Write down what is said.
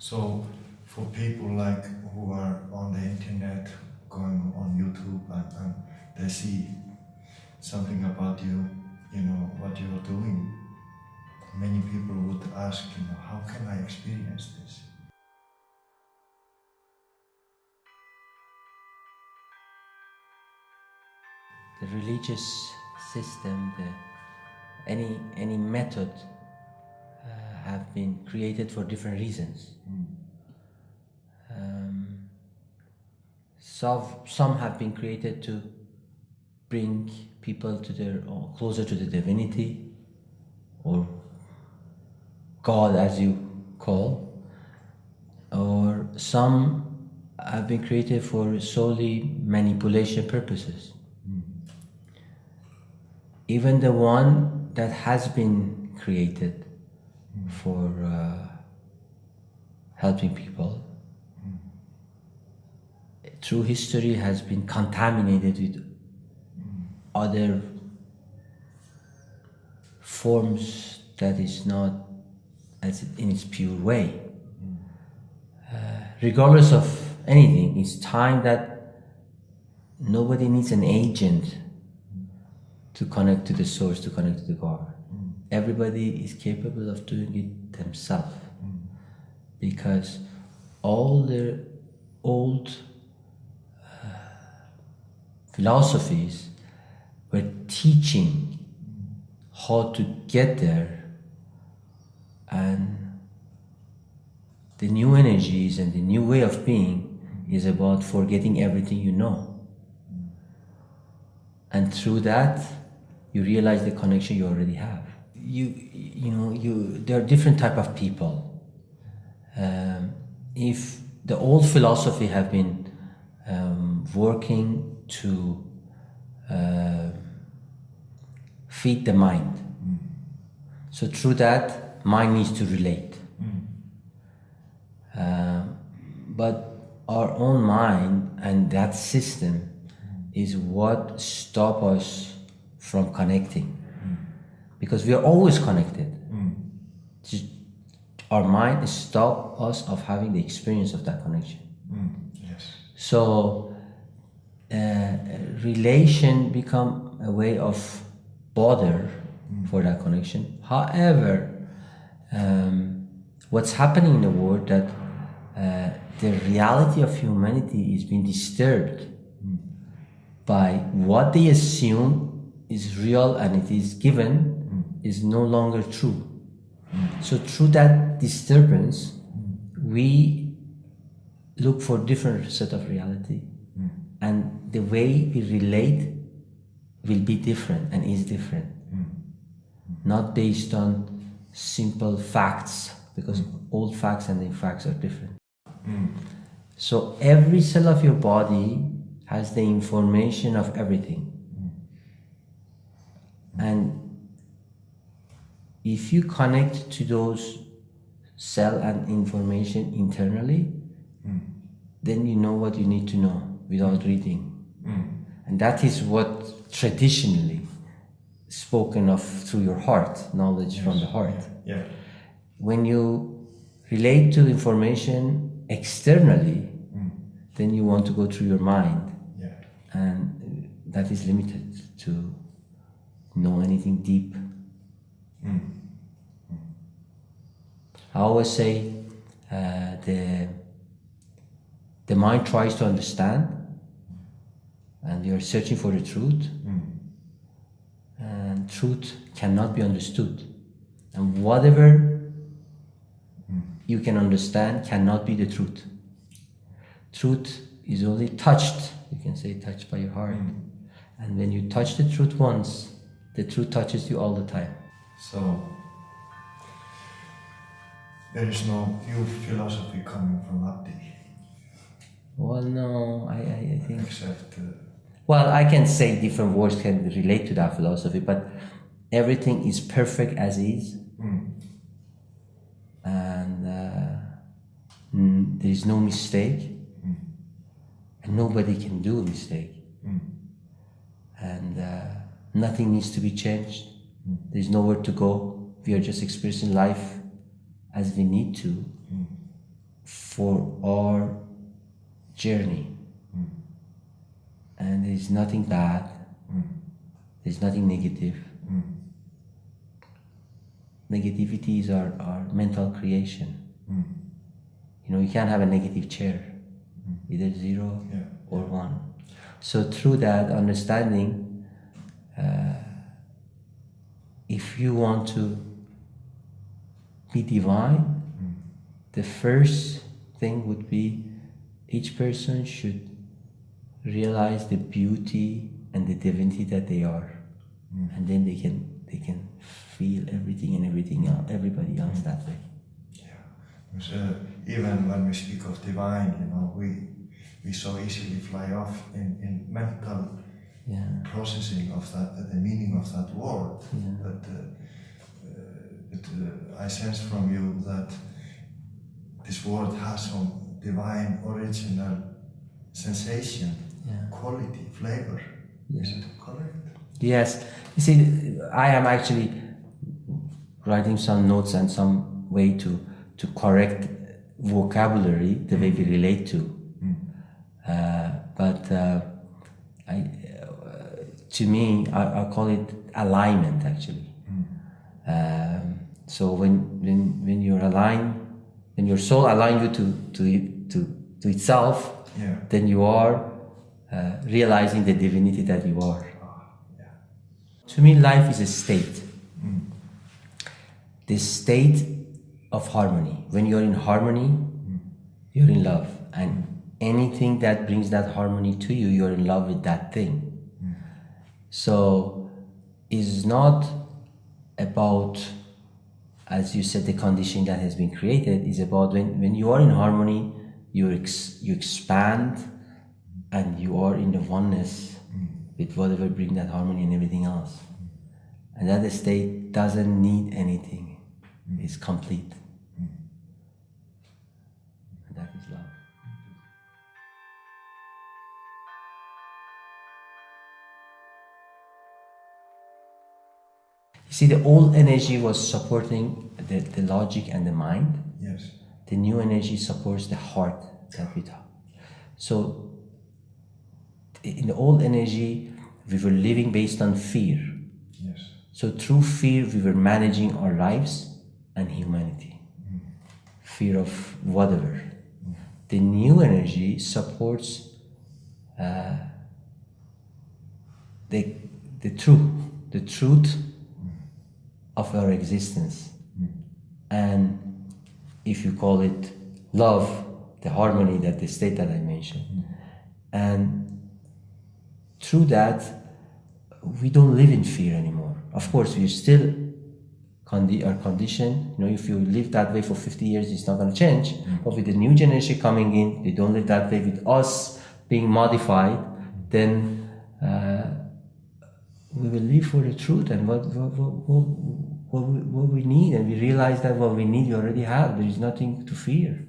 So for people like who are on the internet, going on YouTube and they see something about you, what you are doing, many people would ask, how can I experience this? The religious system, any method have been created for different reasons. Some have been created to bring people or closer to the divinity, or God as you call, or some have been created for solely manipulation purposes. Even the one that has been created for helping people, through history has been contaminated with other forms that is not as in its pure way. Regardless of anything, it's time that nobody needs an agent to connect to the source, to connect to the God. Everybody is capable of doing it themselves, because all the old philosophies were teaching how to get there, and the new energies and the new way of being is about forgetting everything you know. And through that, you realize the connection you already have. There are different type of people. If the old philosophy have been working to feed the mind, so through that, mind needs to relate. But our own mind and that system is what stop us from connecting, because we are always connected. Just our mind stop us of having the experience of that connection. Yes. So relation become a way of bother for that connection. However, what's happening in the world, that the reality of humanity is being disturbed by what they assume is real and it is given is no longer true. So through that disturbance, we look for different set of reality, and the way we relate will be different and is different, not based on simple facts, because old facts and new facts are different. So every cell of your body has the information of everything. And if you connect to those cell and information internally, then you know what you need to know without reading. And that is what traditionally spoken of through your heart, knowledge from the heart. Yeah. When you relate to information externally, then you want to go through your mind. And that is limited to know anything deep. I always say the mind tries to understand, and you're searching for the truth, and truth cannot be understood. And whatever you can understand cannot be the truth. Truth is only touched, you can say touched by your heart. And when you touch the truth once, the truth touches you all the time. So there is no new philosophy coming from Abdi. Well, no, I think... Except... Well, I can say different words can relate to that philosophy, but everything is perfect as is. And there is no mistake. And nobody can do a mistake. And nothing needs to be changed. There's nowhere to go. We are just experiencing life as we need to. for our journey. And there's nothing bad, there's nothing negative. Negativity is our mental creation. You know, you can't have a negative chair, either 0 or 1. So through that understanding, if you want to be divine, the first thing would be each person should realize the beauty and the divinity that they are, and then they can feel everything and everybody else that way. Because even when we speak of divine, you know, we so easily fly off in mental processing of that, the meaning of that word. But I sense from you that this word has some divine, original sensation, quality, flavor. Is it correct? Yes. You see, I am actually writing some notes and some way to correct vocabulary, the way we relate to. To me, I call it alignment, actually. So when you're aligned, when your soul aligns you to itself, then you are realizing the divinity that you are. To me, life is a state. The state of harmony. When you're in harmony, you're in love. And anything that brings that harmony to you, you're in love with that thing. So it's not about, as you said, the condition that has been created. It's about when you are in harmony, you expand and you are in the oneness with whatever brings that harmony and everything else. And that state doesn't need anything. It's complete. And that is love. You see, the old energy was supporting the logic and the mind. Yes. The new energy supports the heart that we talk. So in the old energy, we were living based on fear. Yes. So through fear, we were managing our lives and humanity. Fear of whatever. The new energy supports the truth of our existence. And if you call it love, the harmony, that the state that I mentioned. And through that, we don't live in fear anymore. Of course, we still are conditioned. You know, if you live that way for 50 years, it's not going to change. But with the new generation coming in, they don't live that way. With us being modified, then we will live for the truth and what we need. And we realize that what we need, we already have. There is nothing to fear.